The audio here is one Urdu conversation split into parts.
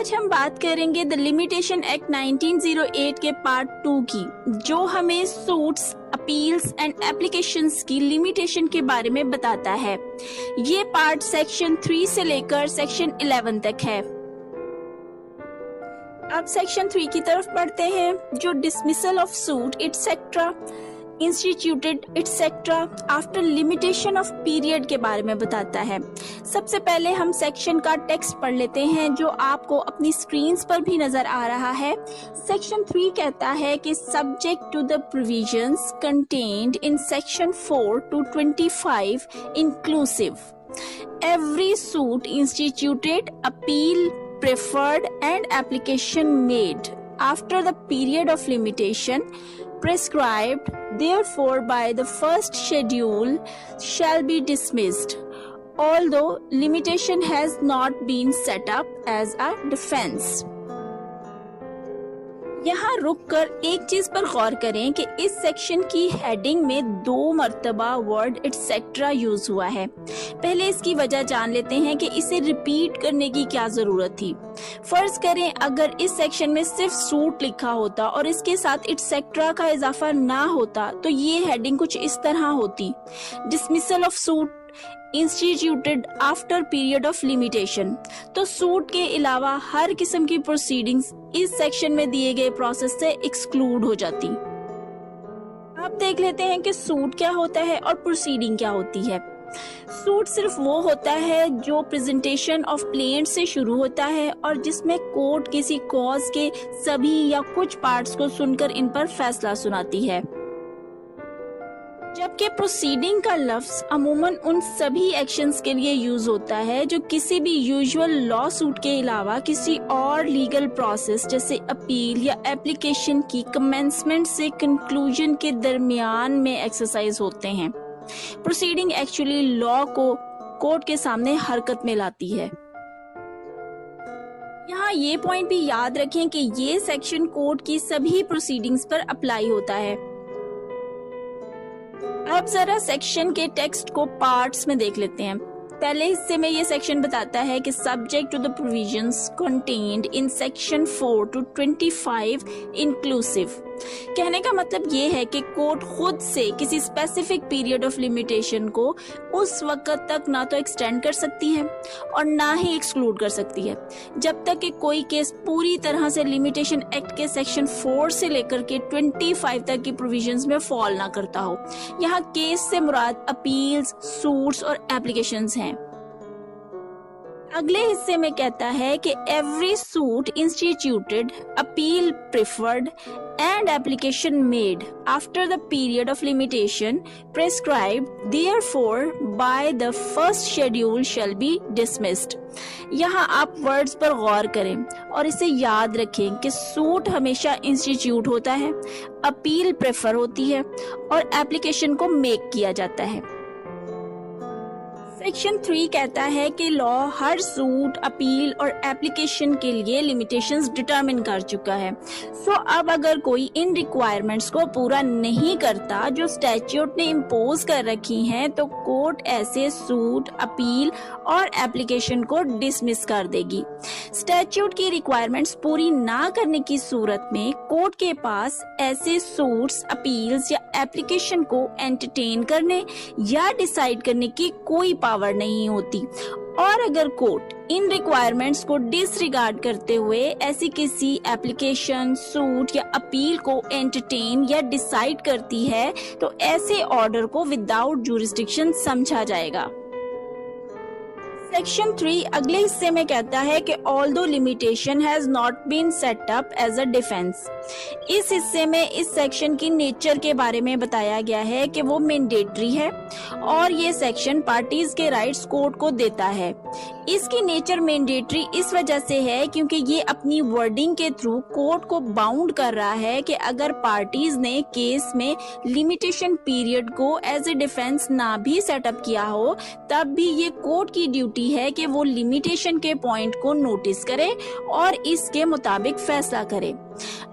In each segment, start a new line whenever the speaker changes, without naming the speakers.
آج ہم بات کریں گے دا لمیٹیشن ایکٹ 1908 کے پارٹ 2 کی، جو ہمیں سوٹس، اپیلز اینڈ اپلیکیشنز کی لمیٹیشن کے بارے میں بتاتا ہے۔ یہ پارٹ سیکشن 3 سے لے کر سیکشن 11 تک ہے۔ اب سیکشن 3 کی طرف پڑھتے ہیں، جو dismissal of suit etcetera instituted etcetera after limitation of period کے بارے میں بتاتا ہے۔ سب سے پہلے ہم سیکشن کا ٹیکسٹ پڑھ لیتے ہیں، جو آپ کو اپنی سکرینز پر بھی نظر آ رہا ہے۔ سیکشن 3 کہتا ہے کہ subject to the provisions contained in section 4 to 25 inclusive every suit instituted appeal preferred and application made after the period of limitation prescribed therefore by the first schedule shall be dismissed, although limitation has not been set up as a defense. یہاں رک کر ایک چیز پر غور کریں کہ اس سیکشن کی ہیڈنگ میں 2 مرتبہ ورڈ ایٹسیٹرا یوز ہوا ہے۔ پہلے اس کی وجہ جان لیتے ہیں کہ اسے ریپیٹ کرنے کی کیا ضرورت تھی۔ فرض کریں اگر اس سیکشن میں صرف سوٹ لکھا ہوتا اور اس کے ساتھ ایٹسیٹرا کا اضافہ نہ ہوتا تو یہ ہیڈنگ کچھ اس طرح ہوتی: dismissal of suit instituted after period of limitation. تو سوٹ کے علاوہ ہر قسم کی پروسیڈنگز اس سیکشن میں دیے گئے پروسیس سے ایکسکلوڈ ہو جاتی۔ اب دیکھ لیتے ہیں کہ سوٹ کیا ہوتا ہے اور پروسیڈنگ کیا ہوتی ہے۔ سوٹ صرف وہ ہوتا ہے جو پریزنٹیشن آف پلینٹ سے شروع ہوتا ہے اور جس میں کورٹ کسی کاز کے سبھی یا کچھ پارٹس کو سن کر ان پر فیصلہ سناتی ہے، جبکہ پروسیڈنگ کا لفظ عموماً ان سبھی ایکشنز کے لیے یوز ہوتا ہے جو کسی بھی یوزول لا سوٹ کے علاوہ کسی اور لیگل پروسیس جیسے اپیل یا ایپلیکیشن کی کمنسمنٹ سے کنکلوژن کے درمیان میں ایکسرسائز ہوتے ہیں۔ پروسیڈنگ ایکچولی لا کو کورٹ کے سامنے حرکت میں لاتی ہے۔ یہاں یہ پوائنٹ بھی یاد رکھیں کہ یہ سیکشن کورٹ کی سبھی پروسیڈنگز پر اپلائی ہوتا ہے۔ اب ذرا سیکشن کے ٹیکسٹ کو پارٹس میں دیکھ لیتے ہیں۔ پہلے حصے میں یہ سیکشن بتاتا ہے کہ subject to the provisions contained in section 4 to 25 inclusive. کہنے کا مطلب یہ ہے کہ کورٹ خود سے کسی اسپیسیفک پیریڈ آف لمیٹیشن کو اس وقت تک نہ تو ایکسٹینڈ کر سکتی ہے اور نہ ہی ایکسکلوڈ کر سکتی ہے جب تک کہ کوئی کیس پوری طرح سے لمیٹیشن ایکٹ کے سیکشن 4 سے لے کر کے 25 تک کی پروویژنز میں فال نہ کرتا ہو۔ یہاں کیس سے مراد اپیلز، سوٹس اور ایپلیکیشنز ہیں۔ اگلے حصے میں کہتا ہے کہ every suit instituted, appeal preferred and application made after the period of limitation prescribed therefore by the first schedule shall be dismissed۔ یہاں آپ ورڈز پر غور کریں اور اسے یاد رکھیں کہ سوٹ ہمیشہ انسٹیٹیوٹ ہوتا ہے، اپیل پریفر ہوتی ہے اور ایپلیکیشن کو میک کیا جاتا ہے۔ سیکشن 3 کہتا ہے کہ لا ہر سوٹ، اپیل اور ایپلیکیشن کے لیے لمیٹیشنز ڈٹرمن کر چکا ہے۔ اب اگر کوئی ان ریکوائرمنٹس کو پورا نہیں کرتا جو اسٹیچیوٹ نے امپوز کر رکھی ہیں تو کورٹ ایسے سوٹ، اپیل اور ایپلیکیشن کو ڈسمس کر دے گی۔ اسٹیچیوٹ کی ریکوائرمنٹس پوری نہ کرنے کی صورت میں کورٹ کے پاس ایسے سوٹس، اپیلز یا ایپلیکیشن کو انٹرٹین کرنے یا ڈیسائیڈ کرنے کی کوئی پاور نہیں ہوتی، اور اگر کورٹ ان ریکوائرمنٹس کو ڈس ریگارڈ کرتے ہوئے ایسی کسی ایپلیکیشن، سوٹ یا اپیل کو انٹرٹین یا ڈیسائیڈ کرتی ہے تو ایسے آرڈر کو وداؤٹ جورسڈکشن سمجھا جائے گا۔ سیکشن 3 اگلے حصے میں کہتا ہے کہ although limitation has not been set up as a defense۔ اس حصے میں اس سیکشن کی نیچر کے بارے میں بتایا گیا ہے کہ وہ مینڈیٹری ہے اور یہ سیکشن پارٹیز کے رائٹس کورٹ کو دیتا ہے۔ اس کی نیچر مینڈیٹری اس وجہ سے ہے کیونکہ یہ اپنی ورڈنگ کے تھرو کورٹ کو باؤنڈ کر رہا ہے کہ اگر پارٹیز نے کیس میں لمیٹیشن پیریڈ کو ایز اے ڈیفینس نہ بھی سیٹ اپ کیا ہو تب بھی یہ کورٹ کی ڈیوٹی ہے کہ وہ لمیٹیشن کے پوائنٹ کو نوٹس کرے اور اس کے مطابق فیصلہ کرے۔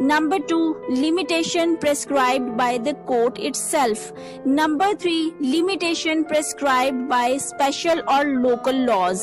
Number 2, limitation prescribed by the court itself. Number 3, limitation prescribed by special or local laws.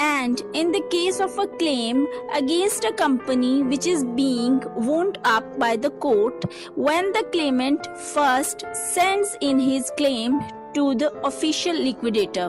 and in the case of a claim against a company which is being wound up by the court, when the claimant first sends in his claim to the official liquidator.